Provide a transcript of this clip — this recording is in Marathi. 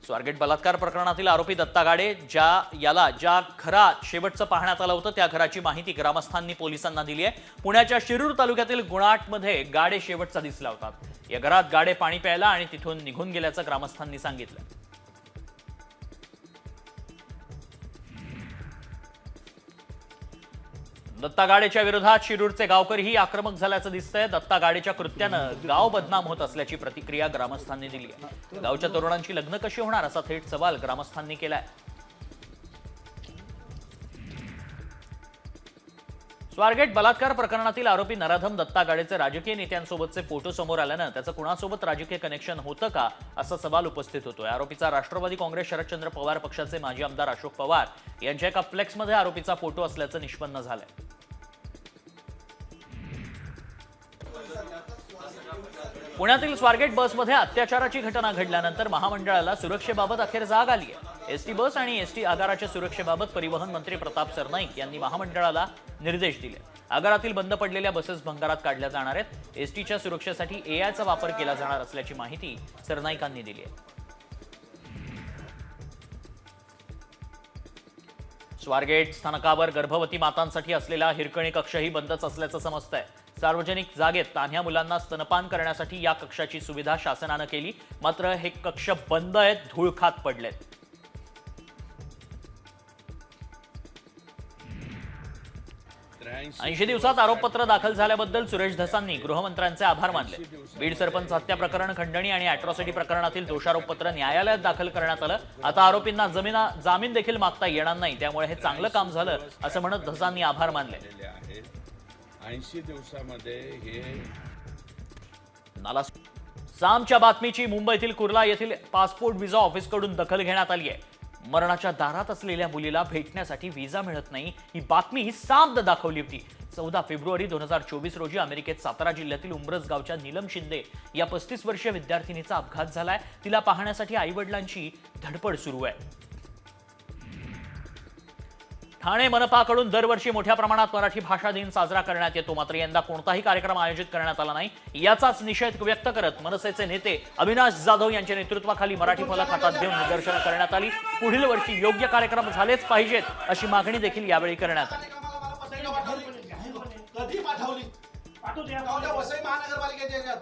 स्वारगेट बलात्कार प्रकरणातील आरोपी दत्ता गाडे ज्या घरात शेवटचं पाहण्यात आलं होतं त्या घराची माहिती ग्रामस्थांनी पोलिसांना दिली आहे। पुण्याच्या शिरूर तालुक्यातील गुणाटमध्ये गाडे शेवटचा दिसला होता। या घरात गाडे पाणी प्यायला आणि तिथून निघून गेल्याचं ग्रामस्थांनी सांगितलं। दत्ता गाडेच्या विरोधात शिरूरचे गावकरीही आक्रमक झाल्याचं दिसतंय। दत्ता गाडेच्या कृत्यानं गाव बदनाम होत असल्याची प्रतिक्रिया ग्रामस्थांनी दिली आहे। गावच्या तरुणांची लग्न कशी होणार असा थेट सवाल ग्रामस्थांनी केलाय। स्वारगेट बलात्कार प्रकरणातील आरोपी नराधम दत्ता गाडेचे राजकीय नेत्यांसोबतचे फोटो समोर आल्यानं त्याचं कुणासोबत राजकीय कनेक्शन होतं का असा सवाल उपस्थित होतोय। आरोपीचा राष्ट्रवादी काँग्रेस शरदचंद्र पवार पक्षाचे माजी आमदार अशोक पवार यांच्या एका फ्लेक्समध्ये आरोपीचा फोटो असल्याचं निष्पन्न झालंय। पुण्यातील स्वारगेट बसमध्ये अत्याचाराची घटना घडल्यानंतर महामंडळाला सुरक्षेबाबत अखेर जाग आली आहे। एसटी बस आणि एसटी आगाराच्या सुरक्षेबाबत परिवहन मंत्री प्रताप सरनाईक यांनी महामंडळाला निर्देश दिले। आगारातील बंद पडलेल्या बसेस भंगारात काढल्या जाणार आहेत। एसटीच्या सुरक्षेसाठी एआयचा वापर केला जाणार असल्याची माहिती सरनाईकांनी दिली आहे। स्वारगेट स्थानकावर गर्भवती मातांसाठी असलेला हिरकणी कक्षही बंदच असल्याचं समजतंय। सार्वजनिक जागेत तान्ह्या मुलांना स्तनपान करण्यासाठी या कक्षाची सुविधा शासनाने केली, मात्र हे कक्ष बंद आहेत, धूळ खात पडलेत। ऐंशी दिवसात आरोपपत्र दाखल झाल्याबद्दल सुरेश धसांनी गृहमंत्र्यांचे आभार मानले। बीड सरपंच हत्या प्रकरण खंडणी आणि अॅट्रॉसिटी प्रकरणातील दोषारोपपत्र न्यायालयात दाखल करण्यात आलं। आता आरोपींना जामीन देखील मागता येणार नाही, त्यामुळे हे चांगलं काम झालं असं म्हणत धसांनी आभार मानले। 80 दिवसामध्ये हे सामच्या बातमीची मुंबईतील कुर्ला येथील पासपोर्ट व्हिसा ऑफिसकडून दखल घेण्यात आली आहे। मरणाच्या दारात असलेल्या मुलीला भेटण्यासाठी व्हिसा मिळत नाही ही बातमी ही सामने दाखवली होती। 14 फेब्रुवारी 2024 रोजी अमेरिकेत सातारा जिल्ह्यातील उंब्रज गावच्या नीलम शिंदे या 35 वर्षीय विद्यार्थिनीचा अपघात झालाय। तिला पाहण्यासाठी आईवडिलांची धडपड सुरू आहे। ठाणे मनपाकडून दरवर्षी मोठ्या प्रमाणात मराठी भाषा दिन साजरा करण्यात येतो, मात्र यंदा कोणताही कार्यक्रम आयोजित करण्यात आला नाही। याचाच निषेध व्यक्त करत मनसेचे नेते अविनाश जाधव यांच्या नेतृत्वाखाली मराठी फलक हातात घेऊन निदर्शनं करण्यात आली। पुढील वर्षी योग्य कार्यक्रम झालेच पाहिजेत अशी मागणी देखील यावेळी करण्यात आली। वसई महानगरपालिकेच्या